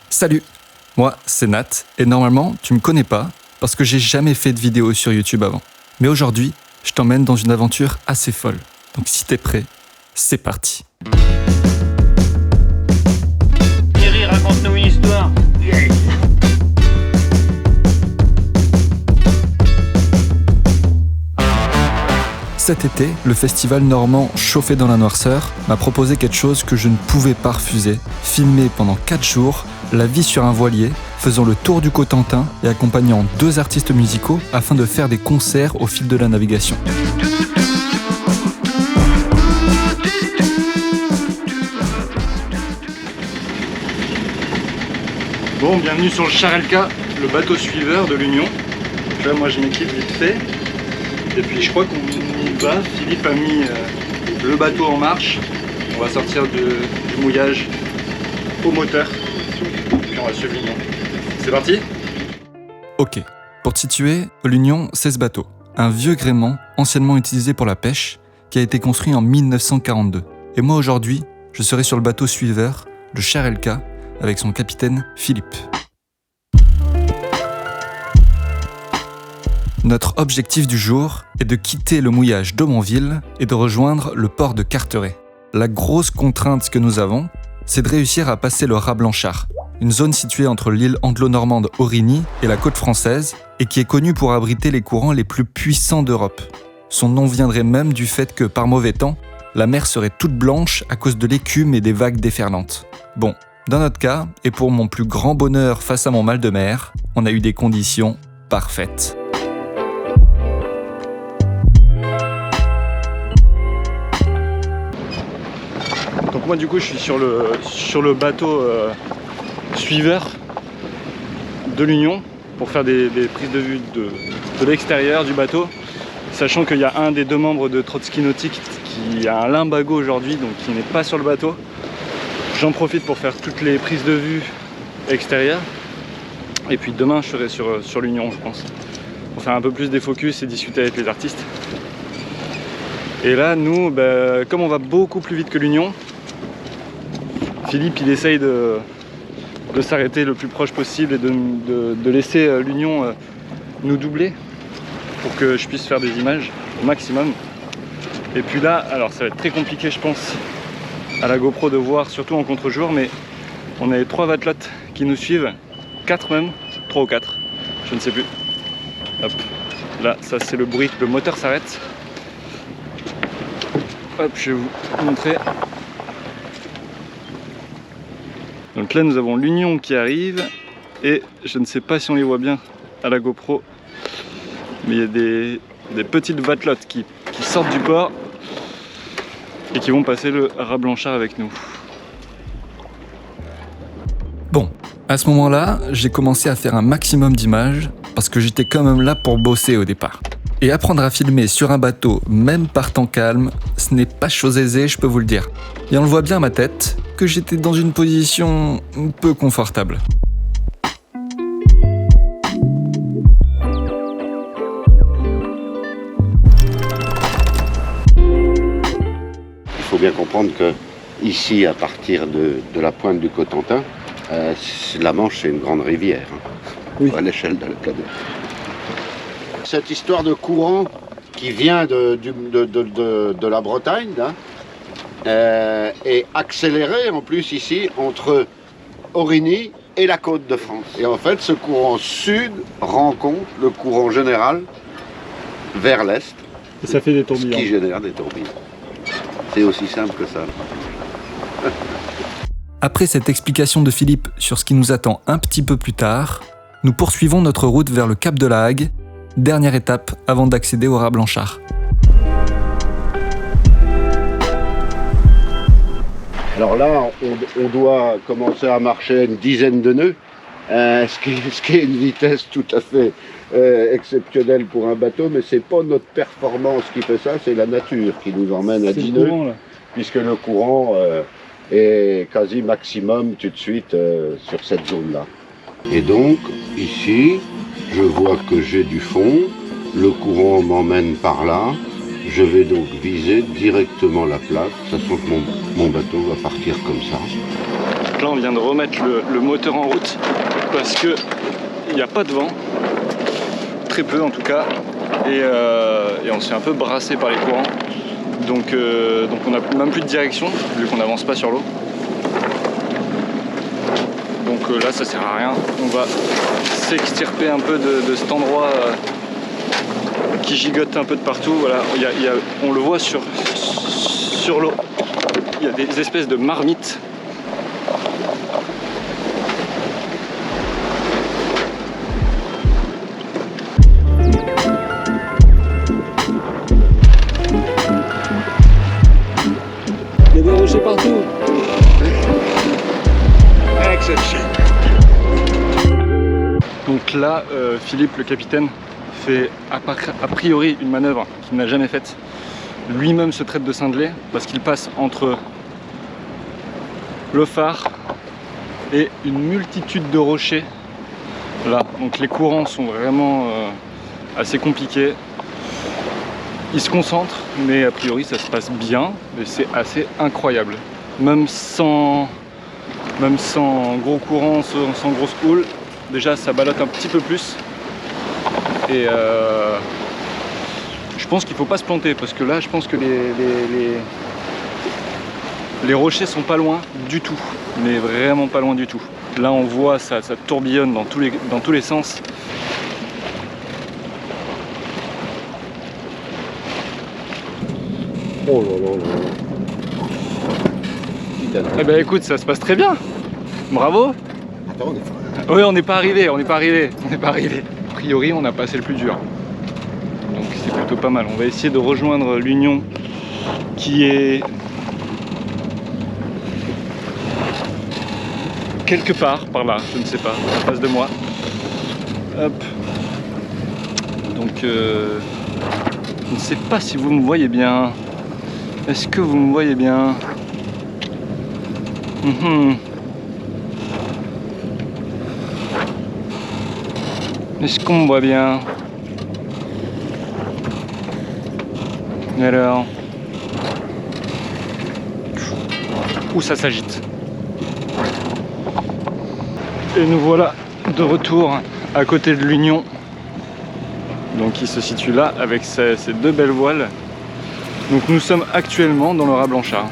Salut, moi c'est Nat et normalement tu me connais pas parce que j'ai jamais fait de vidéo sur YouTube avant. Mais aujourd'hui, je t'emmène dans une aventure assez folle. Donc si t'es prêt, c'est parti. Thierry, raconte-nous une histoire. Cet été, le festival normand Chauffé dans la noirceur m'a proposé quelque chose que je ne pouvais pas refuser. Filmer pendant 4 jours la vie sur un voilier, faisant le tour du Cotentin et accompagnant 2 artistes musicaux afin de faire des concerts au fil de la navigation. Bon, bienvenue sur le Charelka, le bateau suiveur de l'Union. Là, moi je m'équipe vite fait. Et puis je crois qu'on y va. Philippe a mis le bateau en marche. On va sortir du mouillage au moteur. Puis on va suivre l'Union. C'est parti ? Ok, pour te situer, l'Union, c'est ce bateau. Un vieux gréement, anciennement utilisé pour la pêche, qui a été construit en 1942. Et moi aujourd'hui, je serai sur le bateau suiveur, le Charelka, avec son capitaine Philippe. Notre objectif du jour est de quitter le mouillage d'Aumonville et de rejoindre le port de Carteret. La grosse contrainte que nous avons, c'est de réussir à passer le Raz Blanchard, une zone située entre l'île anglo-normande Aurigny et la côte française, et qui est connue pour abriter les courants les plus puissants d'Europe. Son nom viendrait même du fait que, par mauvais temps, la mer serait toute blanche à cause de l'écume et des vagues déferlantes. Bon, dans notre cas, et pour mon plus grand bonheur face à mon mal de mer, on a eu des conditions parfaites. Donc moi du coup je suis sur le bateau suiveur de l'Union pour faire des prises de vue de l'extérieur du bateau, sachant qu'il y a un des 2 membres de Trotsky Nautique qui a un limbago aujourd'hui, donc qui n'est pas sur le bateau. J'en profite pour faire toutes les prises de vue extérieures. Et puis demain je serai sur l'Union, je pense, pour faire un peu plus des focus et discuter avec les artistes. Et là nous, comme on va beaucoup plus vite que l'Union, Philippe il essaye de s'arrêter le plus proche possible et de laisser l'Union nous doubler pour que je puisse faire des images au maximum. Et puis là, alors ça va être très compliqué je pense à la GoPro de voir, surtout en contre-jour, mais on a les 3 vatlotes qui nous suivent, 4 même, 3 ou 4, je ne sais plus. Hop, là ça c'est le bruit, le moteur s'arrête. Hop, je vais vous montrer. Donc là nous avons l'Union qui arrive et je ne sais pas si on les voit bien à la GoPro, mais il y a des petites vatlotes qui sortent du port et qui vont passer le Raz Blanchard avec nous. Bon, à ce moment-là, j'ai commencé à faire un maximum d'images parce que j'étais quand même là pour bosser au départ. Et apprendre à filmer sur un bateau, même par temps calme, ce n'est pas chose aisée, je peux vous le dire. Et on le voit bien à ma tête, que j'étais dans une position peu confortable. Il faut bien comprendre que ici, à partir de la pointe du Cotentin, la Manche c'est une grande rivière, oui, à l'échelle de la planète. Cette histoire de courant qui vient de la Bretagne là, est accélérée en plus ici entre Aurigny et la côte de France. Et en fait ce courant sud rencontre le courant général vers l'est. Et ça fait des tourbillons. Ce qui génère des tourbillons. C'est aussi simple que ça. Après cette explication de Philippe sur ce qui nous attend un petit peu plus tard, nous poursuivons notre route vers le Cap de la Hague, dernière étape avant d'accéder au Raz Blanchard. Alors là, on doit commencer à marcher à une dizaine de nœuds, ce qui est une vitesse tout à fait exceptionnelle pour un bateau, mais c'est pas notre performance qui fait ça, c'est la nature qui nous emmène à 10 nœuds, puisque le courant est quasi maximum tout de suite sur cette zone-là. Et donc, ici, je vois que j'ai du fond, le courant m'emmène par là, je vais donc viser directement la plaque, sachant que mon bateau va partir comme ça. Donc là on vient de remettre le moteur en route parce que il n'y a pas de vent, très peu en tout cas, et on se fait un peu brasser par les courants. Donc on n'a même plus de direction vu qu'on n'avance pas sur l'eau. Donc là ça sert à rien. On va s'extirper un peu de cet endroit qui gigote un peu de partout. Voilà, on le voit sur l'eau. Il y a des espèces de marmites. Il y a des rochers partout. Donc là, Philippe, le capitaine, fait a priori une manœuvre qu'il n'a jamais faite. Lui-même se traite de cinglé parce qu'il passe entre le phare et une multitude de rochers. Là, donc les courants sont vraiment assez compliqués. Il se concentre, mais a priori ça se passe bien et c'est assez incroyable. Même sans gros courant, sans grosse houle, déjà ça ballotte un petit peu plus. Et je pense qu'il ne faut pas se planter parce que là je pense que les rochers sont pas loin du tout, mais vraiment pas loin du tout. Là on voit ça tourbillonne dans tous les sens. Oh là là là. Eh ben écoute, ça se passe très bien. Bravo. Attends, Oui, on n'est pas arrivé. A priori, on a passé le plus dur. Donc c'est plutôt pas mal. On va essayer de rejoindre l'Union qui est quelque part par là, je ne sais pas, en face de moi. Hop. Donc je ne sais pas si vous me voyez bien. Est-ce que vous me voyez bien? Est-ce qu'on me voit bien? Alors, où ça s'agite. Et nous voilà de retour à côté de l'Union, donc qui se situe là avec ces deux belles voiles. Donc nous sommes actuellement dans le Raz Blanchard.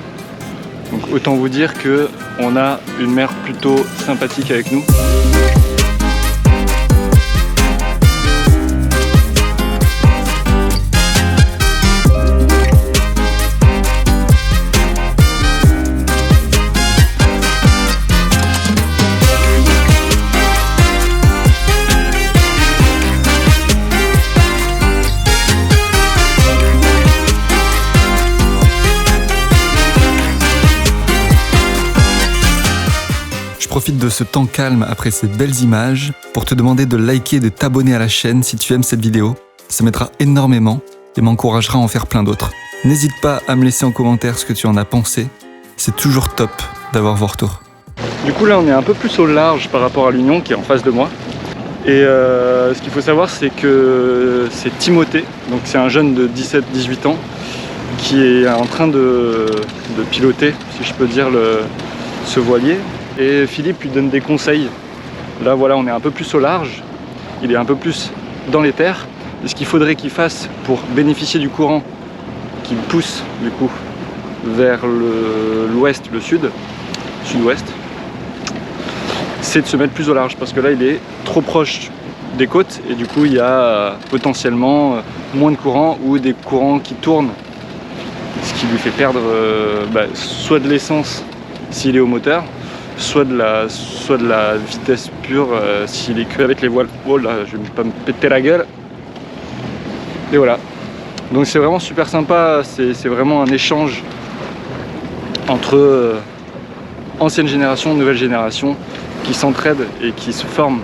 Donc autant vous dire que on a une mer plutôt sympathique avec nous. Je profite de ce temps calme après ces belles images pour te demander de liker et de t'abonner à la chaîne si tu aimes cette vidéo. Ça m'aidera énormément et m'encouragera à en faire plein d'autres. N'hésite pas à me laisser en commentaire ce que tu en as pensé. C'est toujours top d'avoir vos retours. Du coup là on est un peu plus au large par rapport à l'Union qui est en face de moi. Et ce qu'il faut savoir c'est que c'est Timothée, donc c'est un jeune de 17-18 ans qui est en train de piloter, si je peux dire, ce voilier. Et Philippe lui donne des conseils. Là voilà, on est un peu plus au large, il est un peu plus dans les terres. Et ce qu'il faudrait qu'il fasse pour bénéficier du courant qui pousse du coup vers l'ouest, le sud-ouest, c'est de se mettre plus au large parce que là il est trop proche des côtes et du coup il y a potentiellement moins de courant ou des courants qui tournent, ce qui lui fait perdre soit de l'essence s'il est au moteur, soit de la vitesse pure s'il est que avec les voiles. Oh là, je vais pas me péter la gueule. Et voilà. Donc c'est vraiment super sympa, c'est vraiment un échange entre ancienne génération, nouvelle génération qui s'entraident et qui se forment.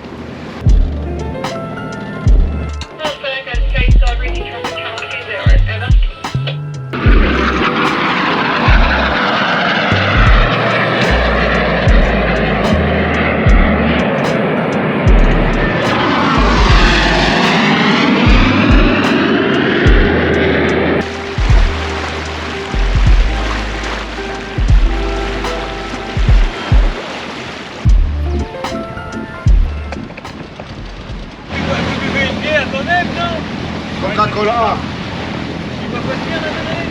être là.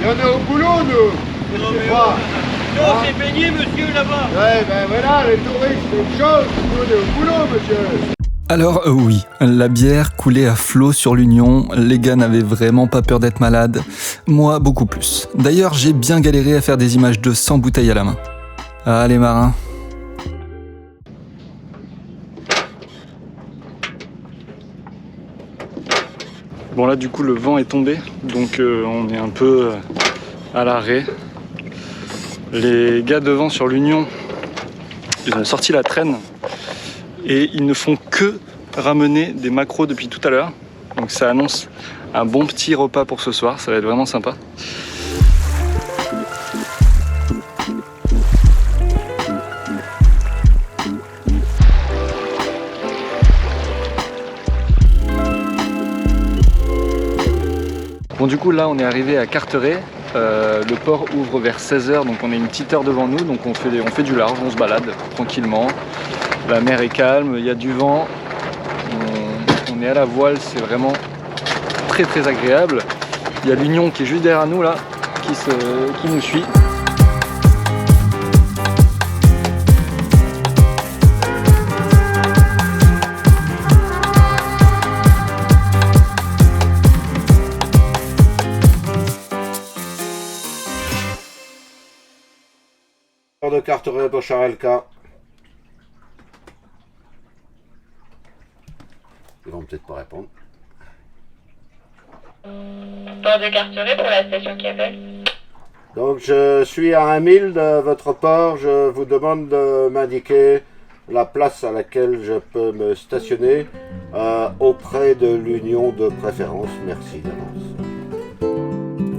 Il y en a au boulot, nous. Non, Je sais mais pas. non, c'est baigné, monsieur, là-bas. Ouais, ben voilà, les touristes, c'est une chose. Nous, on est au boulot, monsieur. Alors oui, la bière coulait à flot sur l'Union, les gars n'avaient vraiment pas peur d'être malades, moi beaucoup plus. D'ailleurs j'ai bien galéré à faire des images d'eux sans bouteille à la main. Ah les marins. Bon là du coup le vent est tombé, donc on est un peu à l'arrêt. Les gars devant sur l'Union, ils ont sorti la traîne et ils ne font que ramener des maquereaux depuis tout à l'heure. Donc ça annonce un bon petit repas pour ce soir, ça va être vraiment sympa. Bon du coup là on est arrivé à Carteret, le port ouvre vers 16h donc on a une petite heure devant nous, donc on fait du large, on se balade tranquillement. La mer est calme, il y a du vent, on est à la voile, c'est vraiment très très agréable. Il y a l'Union qui est juste derrière nous là, qui nous suit. De Carteret pour Charelka. Ils vont peut-être pas répondre. Port de Carteret pour la station qui appelle. Donc je suis à 1 mille de votre port. Je vous demande de m'indiquer la place à laquelle je peux me stationner auprès de l'Union de préférence. Merci d'avance.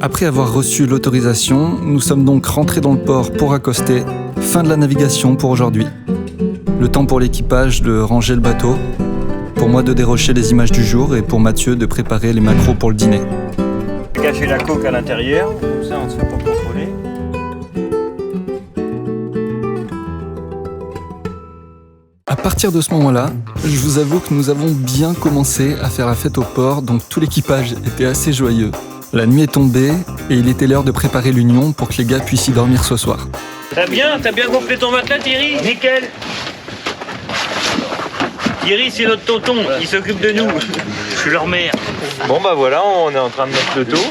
Après avoir reçu l'autorisation, nous sommes donc rentrés dans le port pour accoster. Fin de la navigation pour aujourd'hui. Le temps pour l'équipage de ranger le bateau, pour moi de dérocher les images du jour et pour Mathieu de préparer les maquereaux pour le dîner. Cacher la coque à l'intérieur, comme ça on se fait pas contrôler. À partir de ce moment-là, je vous avoue que nous avons bien commencé à faire la fête au port, donc tout l'équipage était assez joyeux. La nuit est tombée et il était l'heure de préparer l'Union pour que les gars puissent y dormir ce soir. T'as bien gonflé ton matelas, Thierry? Nickel. Thierry, c'est notre tonton, il s'occupe de nous. Je suis leur mère. Bon bah voilà, on est en train de mettre le dos.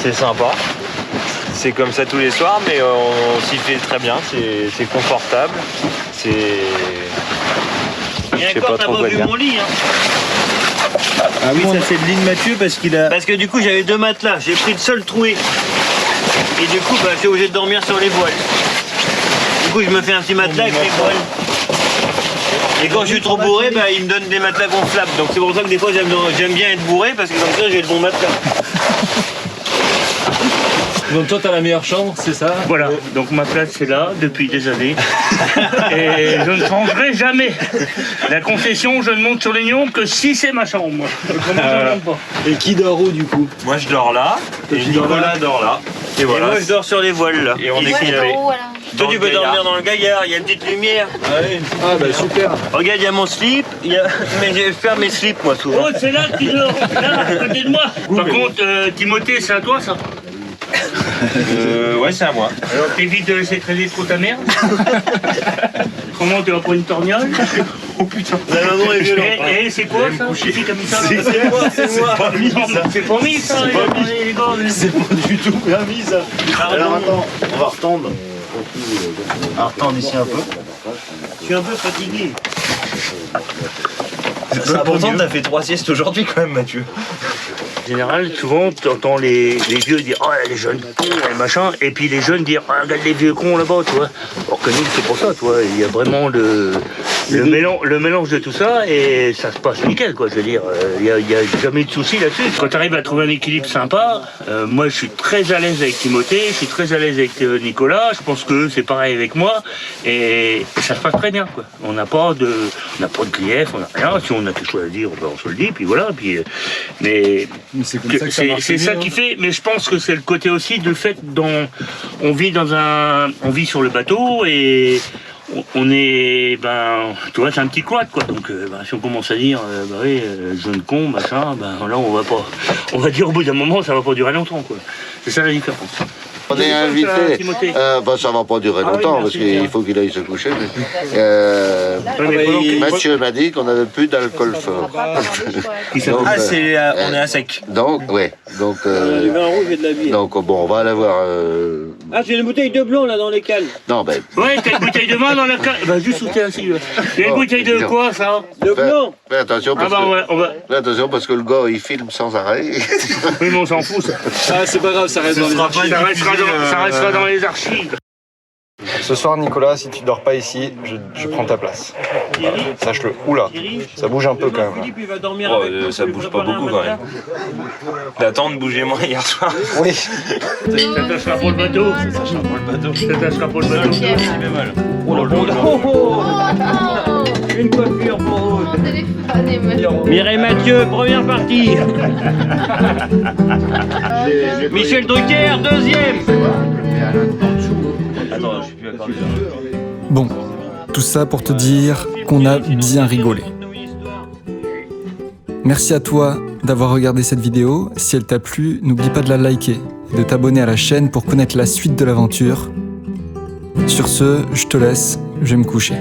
C'est sympa. C'est comme ça tous les soirs, mais on s'y fait très bien. C'est confortable. C'est... Et encore, t'as pas vu mon lit, hein. Ah oui, ça c'est de l'île Mathieu parce qu'il a... Parce que du coup, j'avais 2 matelas, j'ai pris le seul troué. Et du coup, j'étais obligé de dormir sur les voiles. Du coup, je me fais un petit matelas avec les voiles. Et quand je suis trop bourré, il me donne des matelas gonflables. Donc c'est pour ça que des fois, j'aime bien être bourré parce que comme ça, j'ai le bon matelas. Donc toi t'as la meilleure chambre, c'est ça? Voilà, donc ma place c'est là depuis des années. Et je ne changerai jamais. La concession, je ne monte sur l'Union que si c'est ma chambre, moi. Autrement, je ne monte pas. Et qui dort où du coup? Moi je dors là, et Nicolas dort là. Et voilà. Et moi je dors sur les voiles là. Et on est équipé. Dans Toi tu le peux gaillard. dormir dans le gaillard, il y a une petite lumière. Ah bah super. Regarde, il y a mon slip, mais je perds mes slips moi souvent. Oh, c'est là qui dort, là, à côté de moi. Par contre, Timothée, c'est à toi ça? Ouais, c'est à moi. Alors t'évites de laisser traîner trop ta mère. Comment tu vas prendre une torgnole? Oh putain. La maman est violente. Et c'est quoi ça? C'est comme ça. C'est moi. C'est pas mis ça. C'est pas du tout permis ça. Alors attends, on va retendre. On va retendre ici un peu. Je suis un peu fatigué. C'est important, t'as fait 3 siestes aujourd'hui quand même, Mathieu. En général, souvent, tu entends les vieux dire « Oh, les jeunes cons, et machin », et puis les jeunes dire « Oh, regarde les vieux cons là-bas, tu vois ». Alors que nous, c'est pour ça, tu vois, il y a vraiment le mélange de tout ça, et ça se passe nickel, quoi, je veux dire, il n'y a jamais de soucis là-dessus. Quand tu arrives à trouver un équilibre sympa, moi, je suis très à l'aise avec Timothée, je suis très à l'aise avec Nicolas, je pense que c'est pareil avec moi, et ça se passe très bien, quoi. On n'a pas de grief, on n'a rien, si on a quelque chose à dire, on se le dit, puis voilà, puis... Mais c'est comme ça que ça marche. C'est ça qui fait, mais je pense que c'est le côté aussi du fait dont on vit sur le bateau et on est, ben, tu vois, c'est un petit quad, quoi. Donc, si on commence à dire, bah oui, jeune con, machin, ben là, on va dire au bout d'un moment, ça va pas durer longtemps, quoi. C'est ça la différence. On est invité, ça va pas durer longtemps parce qu'il faut qu'il aille se coucher. Mathieu m'a dit qu'on n'avait plus d'alcool fort. Donc, on est à sec. Donc, ouais. Donc, du vin rouge et de la bière. donc bon, on va aller voir. J'ai une bouteille de blanc là dans les cales. Non, ben. Ouais, t'as une bouteille de vin dans la cale. Bah, juste où t'es assis, là. Il y a une bouteille de quoi, ça? De blanc. Fais attention parce fais attention parce que le gars il filme sans arrêt. Oui, mais on s'en fout, ça. Ah, c'est pas grave, ça reste dans les archives. Ça restera dans les archives. Ce soir, Nicolas, si tu dors pas ici, je prends ta place. Sache-le. Oula, ça bouge un peu quand même. Philippe, il va dormir Oh, avec ça bouge pas beaucoup quand même. D'attends de bouger moins hier soir. Oui. Ça tâchera pour le bateau. Ça tâchera pour le bateau. une coiffure pour Aude. Téléphone et moi. Mireille Mathieu, première partie. Michel Drucker, deuxième. Attends, je suis plus accordé. Bon, tout ça pour te dire qu'on a bien rigolé. Merci à toi d'avoir regardé cette vidéo. Si elle t'a plu, n'oublie pas de la liker et de t'abonner à la chaîne pour connaître la suite de l'aventure. Sur ce, je te laisse, je vais me coucher.